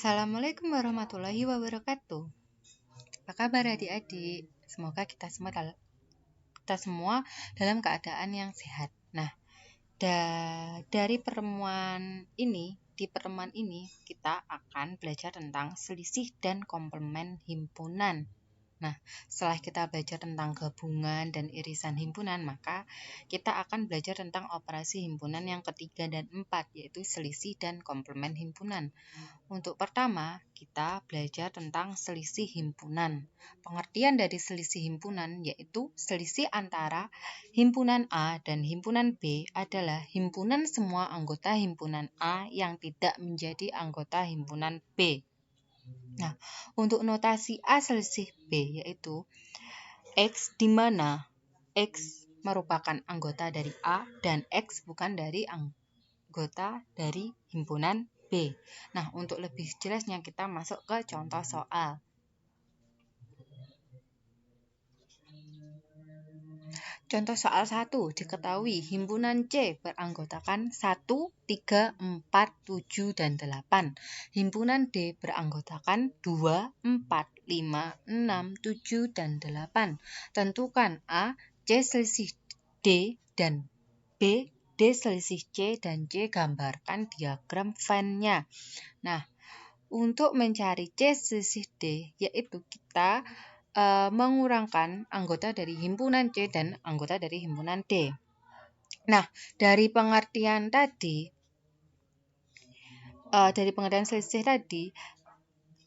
Assalamualaikum warahmatullahi wabarakatuh. Apa kabar adik-adik? Semoga kita semua dalam keadaan yang sehat. Nah, di pertemuan ini kita akan belajar tentang selisih dan komplement himpunan. Nah, setelah kita belajar tentang gabungan dan irisan himpunan, maka kita akan belajar tentang operasi himpunan yang ketiga dan empat, yaitu selisih dan komplement himpunan. Untuk pertama, kita belajar tentang selisih himpunan. Pengertian dari selisih himpunan yaitu selisih antara himpunan A dan himpunan B adalah himpunan semua anggota himpunan A yang tidak menjadi anggota himpunan B. Nah, untuk notasi A selisih B yaitu X di mana X merupakan anggota dari A dan X bukan dari anggota dari himpunan B. Nah, untuk lebih jelasnya kita masuk ke contoh soal. Contoh soal 1, diketahui himpunan C beranggotakan 1, 3, 4, 7, dan 8. Himpunan D beranggotakan 2, 4, 5, 6, 7, dan 8. Tentukan A, C selisih D, dan B, D selisih C, dan C gambarkan diagram Venn-nya. Nah, untuk mencari C selisih D, yaitu kita mengurangkan anggota dari himpunan C dan anggota dari himpunan D. Nah, dari pengertian selisih tadi,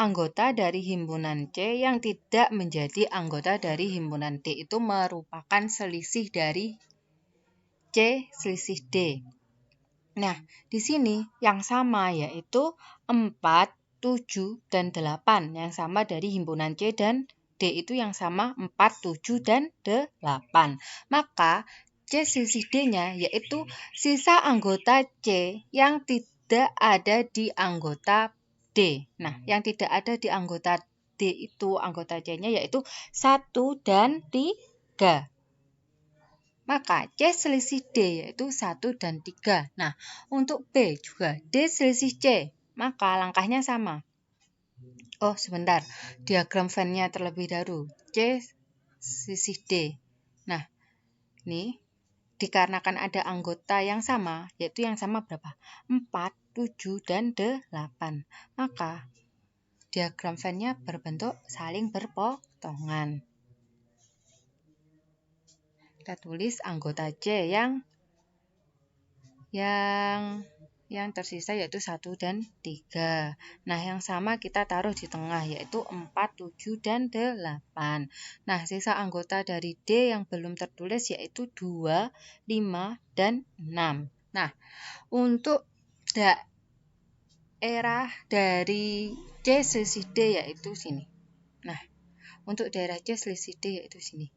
anggota dari himpunan C yang tidak menjadi anggota dari himpunan D itu merupakan selisih dari C selisih D. Nah, di sini yang sama yaitu 4, 7, dan 8 yang sama dari himpunan C dan D itu yang sama 4, 7, dan 8. Maka C selisih D-nya yaitu sisa anggota C yang tidak ada di anggota D. Nah, yang tidak ada di anggota D itu anggota C-nya yaitu 1 dan 3. Maka C selisih D yaitu 1 dan 3. Nah, untuk B juga D selisih C, maka langkahnya sama. Oh, sebentar. Diagram Venn-nya terlebih dahulu. C selisih D. Nah, ini dikarenakan ada anggota yang sama, yaitu yang sama berapa? 4, 7, dan 8. Maka diagram Venn-nya berbentuk saling berpotongan. Kita tulis anggota C yang tersisa yaitu 1 dan 3. Nah, yang sama kita taruh di tengah yaitu 4, 7, dan 8. Nah, sisa anggota dari D yang belum tertulis yaitu 2, 5, dan 6. Nah, untuk daerah dari C selisih D yaitu sini. Nah, untuk daerah C selisih D yaitu sini.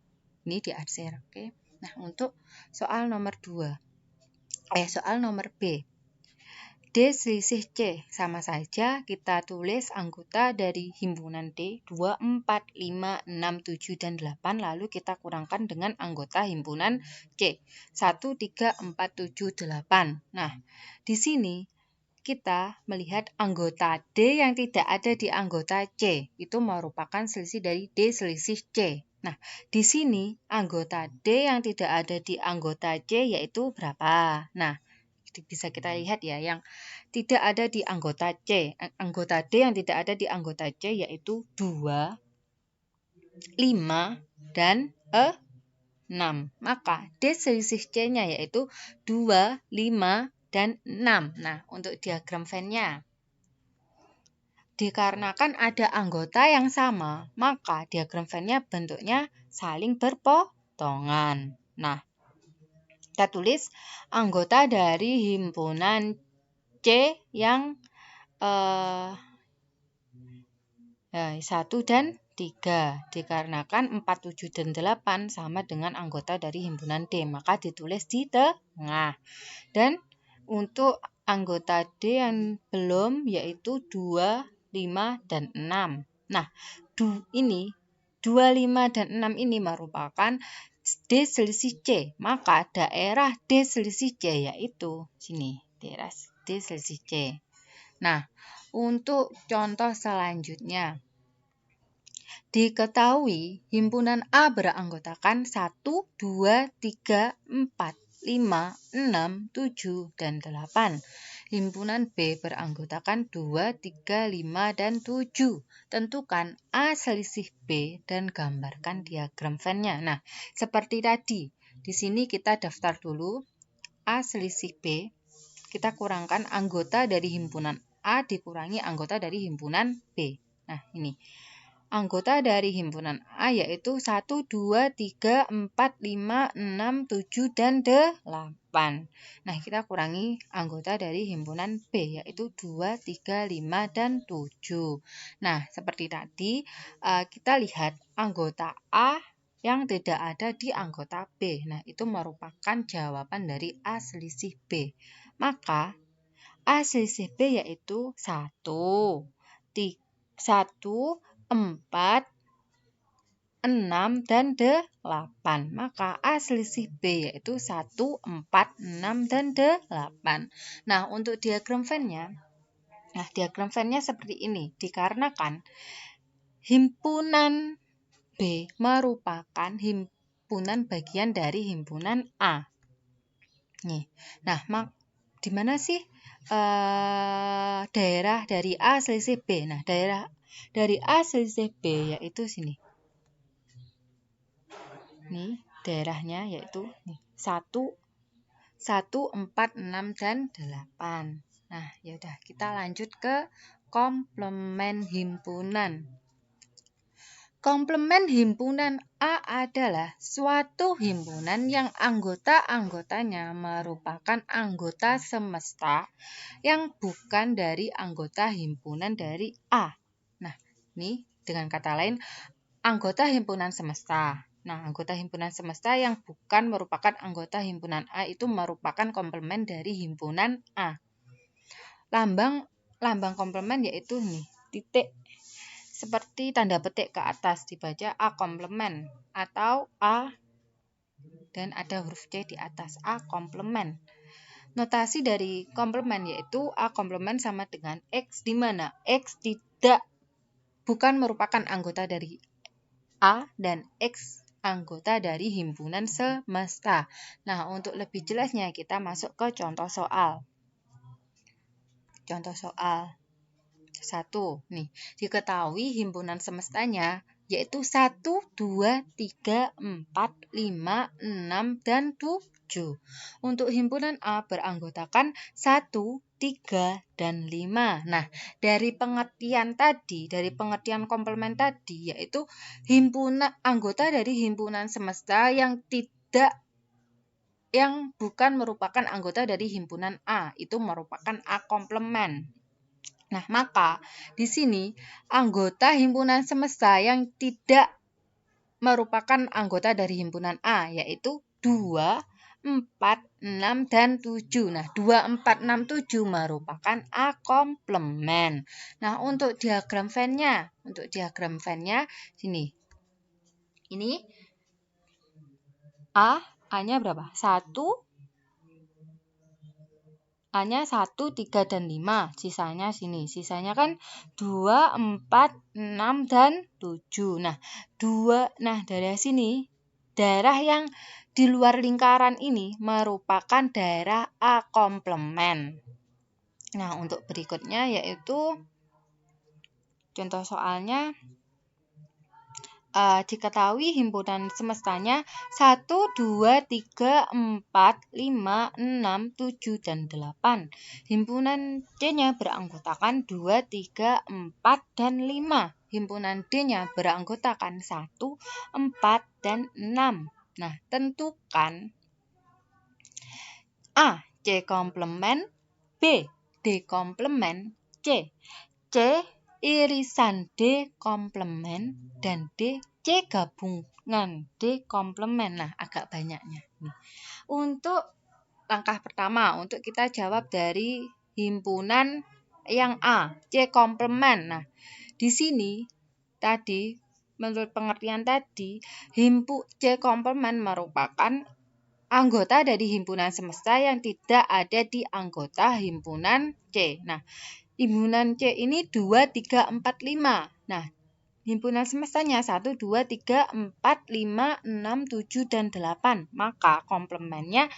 Ini diarsir, oke. Nah, untuk soal nomor B. D selisih C, sama saja kita tulis anggota dari himpunan D 2, 4, 5, 6, 7, dan 8, lalu kita kurangkan dengan anggota himpunan C 1, 3, 4, 7, 8. Nah, di sini kita melihat anggota D yang tidak ada di anggota C, itu merupakan selisih dari D selisih C. Nah, di sini anggota D yang tidak ada di anggota C yaitu berapa? Nah, bisa kita lihat ya, yang tidak ada di anggota C. Anggota D yang tidak ada di anggota C yaitu 2, 5, dan 6. Maka D selisih C-nya yaitu 2, 5, dan 6. Nah, untuk diagram Venn-nya, dikarenakan ada anggota yang sama, maka diagram Venn-nya bentuknya saling berpotongan. Nah, kita tulis anggota dari himpunan C yang 1 dan 3. Dikarenakan 4, 7, dan 8 sama dengan anggota dari himpunan D, maka ditulis di tengah. Dan untuk anggota D yang belum yaitu 2, 5, dan 6. Nah, ini 2, 5, dan 6 ini merupakan D selisih C, maka daerah D selisih C yaitu sini, daerah D selisih C. Nah, Untuk contoh selanjutnya, diketahui himpunan A beranggotakan 1, 2, 3, 4, 5, 6, 7, dan 8. Himpunan B beranggotakan 2, 3, 5, dan 7. Tentukan A selisih B dan gambarkan diagram Venn-nya. Nah, seperti tadi, di sini kita daftar dulu A selisih B. Kita kurangkan anggota dari himpunan A dikurangi anggota dari himpunan B. Nah, ini. Anggota dari himpunan A yaitu 1, 2, 3, 4, 5, 6, 7, dan 8. Nah, kita kurangi anggota dari himpunan B yaitu 2, 3, 5, dan 7. Nah, seperti tadi kita lihat anggota A yang tidak ada di anggota B. Nah, itu merupakan jawaban dari A selisih B. Maka A selisih B yaitu 1, 4, 6, dan 8. Maka A selisih B yaitu 1, 4, 6, dan 8. Nah, untuk diagram Venn-nya, diagram Venn-nya seperti ini. Dikarenakan himpunan B merupakan himpunan bagian dari himpunan A. Nih. Nah, di mana sih daerah dari A selisih B? Nah, daerah dari A selisih B yaitu sini. Nih, daerahnya yaitu nih, 1, 4, 6, dan 8. Nah, yaudah kita lanjut ke komplement himpunan. Komplement himpunan A adalah suatu himpunan yang anggota-anggotanya merupakan anggota semesta yang bukan dari anggota himpunan dari A. Nah, ini dengan kata lain, anggota himpunan semesta. Nah, anggota himpunan semesta yang bukan merupakan anggota himpunan A itu merupakan komplement dari himpunan A. Lambang komplement yaitu nih, titik. Seperti tanda petik ke atas dibaca A komplement atau A dan ada huruf C di atas A komplement. Notasi dari komplement yaitu A komplement sama dengan X di mana X bukan merupakan anggota dari A dan X anggota dari himpunan semesta. Nah, untuk lebih jelasnya kita masuk ke contoh soal. Contoh soal 1. Nih, diketahui himpunan semestanya yaitu 1, 2, 3, 4, 5, 6, dan 7. Untuk himpunan A beranggotakan 1, 3, dan 5. Nah, dari pengertian komplement tadi yaitu himpunan anggota dari himpunan semesta yang bukan merupakan anggota dari himpunan A, itu merupakan A komplement. Nah, maka di sini anggota himpunan semesta yang tidak merupakan anggota dari himpunan A yaitu 2, 4, 6, dan 7. Nah, 2, 4, 6, 7 merupakan A komplement. Nah, untuk diagram Venn-nya, sini. Ini A-nya berapa? 1, A-nya 1, 3, dan 5. Sisanya sini. Sisanya kan 2, 4, 6, dan 7. Nah, dari sini, daerah yang di luar lingkaran ini merupakan daerah A komplement. Nah, untuk berikutnya yaitu contoh soalnya, diketahui himpunan semestanya 1, 2, 3, 4, 5, 6, 7, dan 8. Himpunan C-nya beranggotakan 2, 3, 4, dan 5. Himpunan D-nya beranggotakan 1, 4, dan 6. Nah, tentukan A. C komplement, B. D komplement, C irisan D komplement, dan D C gabungan D komplement. Nah, agak banyaknya. Untuk langkah pertama, untuk kita jawab dari himpunan yang A, C komplement. Nah, di sini tadi, menurut pengertian tadi, C komplement merupakan anggota dari himpunan semesta yang tidak ada di anggota himpunan C. Nah, himpunan C ini 2, 3, 4, 5. Nah, himpunan semestanya 1, 2, 3, 4, 5, 6, 7, dan 8. Maka komplemennya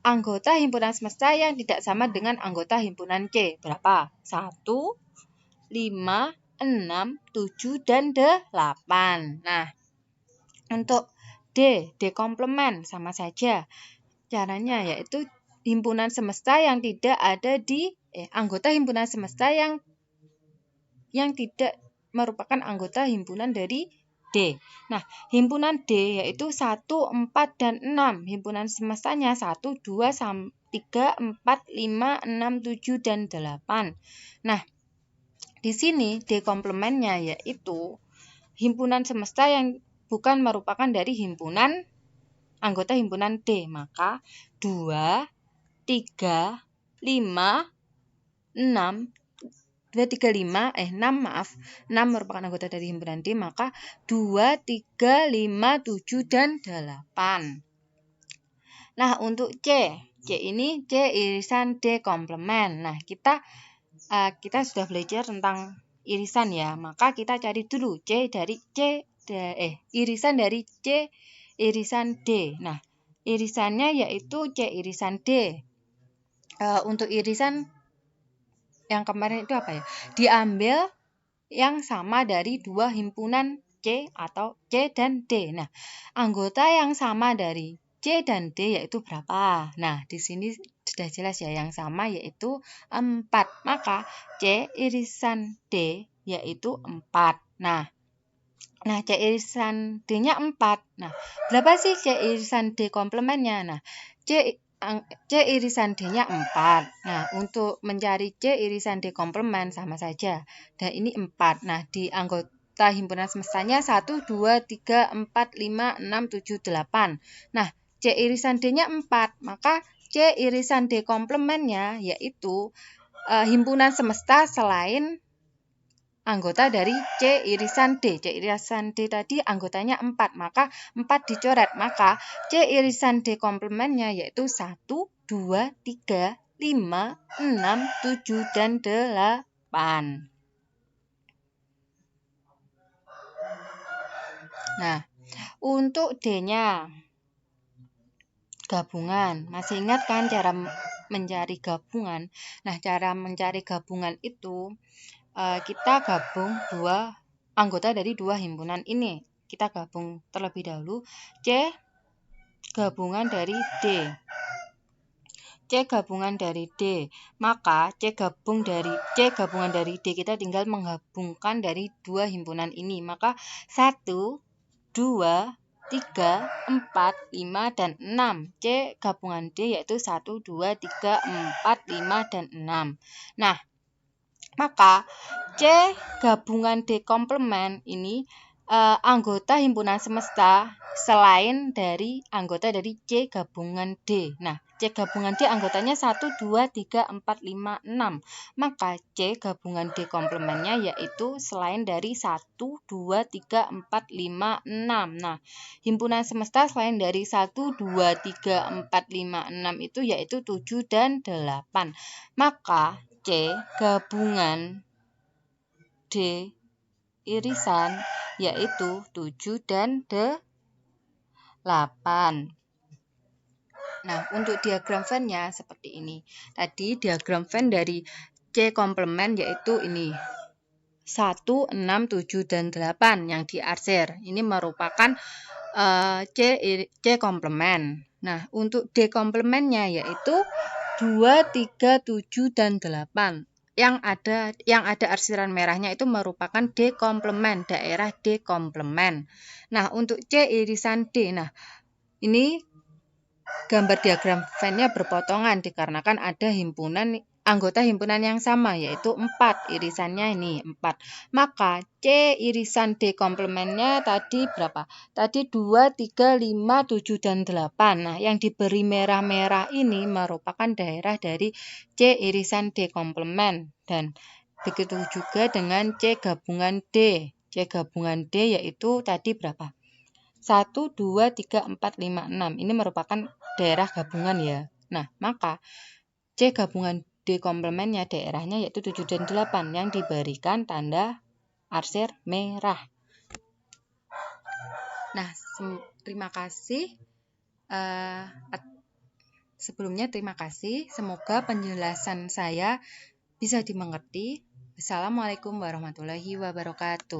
anggota himpunan semesta yang tidak sama dengan anggota himpunan C. Berapa? 1, 5, 6, 7, dan 8. Nah, untuk D komplement sama saja. Caranya yaitu himpunan semesta yang tidak ada di anggota himpunan semesta yang tidak merupakan anggota himpunan dari D. Nah, himpunan D yaitu 1, 4, dan 6. Himpunan semestanya 1, 2, 3, 4, 5, 6, 7, dan 8. Nah, di sini D komplementnya yaitu himpunan semesta yang bukan merupakan dari himpunan anggota himpunan D. Maka 2, 3, 5, 6, 6 merupakan anggota dari himpunan D, maka 2, 3, 5, 7, dan 8. Nah, untuk C ini C irisan D komplement. Nah, kita sudah belajar tentang irisan ya, maka kita cari dulu irisan dari C irisan D. Nah, irisannya yaitu C irisan D. Untuk irisan yang kemarin itu apa ya? Diambil yang sama dari dua himpunan C atau C dan D. Nah, anggota yang sama dari C dan D yaitu berapa? Nah, di sini sudah jelas ya, yang sama yaitu 4. Maka C irisan D yaitu 4. Nah, C irisan D-nya 4. Nah, berapa sih C irisan D komplementnya? Nah, C irisan D-nya 4. Nah, untuk mencari C irisan D komplement sama saja. Dan ini 4. Nah, di anggota himpunan semestanya 1, 2, 3, 4, 5, 6, 7, 8. Nah, C irisan D-nya 4. Maka C irisan D komplementnya yaitu himpunan semesta selain anggota dari C irisan D. C irisan D tadi anggotanya 4, maka 4 dicoret. Maka C irisan D komplementnya yaitu 1, 2, 3, 5, 6, 7, dan 8. Nah, untuk D-nya gabungan. Masih ingat kan cara mencari gabungan? Nah, cara mencari gabungan itu kita gabung dua anggota dari dua himpunan ini. Kita gabung terlebih dahulu C gabungan dari D. C gabungan dari D. Maka C gabungan dari D kita tinggal menggabungkan dari dua himpunan ini. Maka 1, 2, 3, 4, 5, dan 6. C gabungan D yaitu 1, 2, 3, 4, 5, dan 6. Nah, maka C gabungan D komplement ini anggota himpunan semesta selain dari anggota dari C gabungan D. Nah, C gabungan D anggotanya 1, 2, 3, 4, 5, 6. Maka C gabungan D komplementnya yaitu selain dari 1, 2, 3, 4, 5, 6. Nah, himpunan semesta selain dari 1, 2, 3, 4, 5, 6 itu yaitu 7 dan 8. Maka C gabungan D irisan yaitu 7 dan 8. Nah, untuk diagram Venn-nya seperti ini. Tadi diagram Venn dari C komplement yaitu ini. 1, 6, 7, dan 8 yang diarsir. Ini merupakan C komplement. Nah, untuk D komplementnya yaitu 2, 3, 7, dan 8. Yang ada arsiran merahnya itu merupakan D komplement, daerah D komplement. Nah, untuk C irisan D. Nah, ini gambar diagram Venn-nya berpotongan dikarenakan ada anggota himpunan yang sama yaitu 4, irisannya ini 4. Maka C irisan D komplementnya tadi berapa? Tadi 2, 3, 5, 7, dan 8. Nah, yang diberi merah-merah ini merupakan daerah dari C irisan D komplement. Dan begitu juga dengan C gabungan D. C gabungan D yaitu tadi berapa? 1, 2, 3, 4, 5, 6. Ini merupakan daerah gabungan ya. Nah, maka C gabungan D komplemennya daerahnya yaitu 7 dan 8 yang diberikan tanda arsir merah. Nah, terima kasih. Sebelumnya terima kasih. Semoga penjelasan saya bisa dimengerti. Assalamualaikum warahmatullahi wabarakatuh.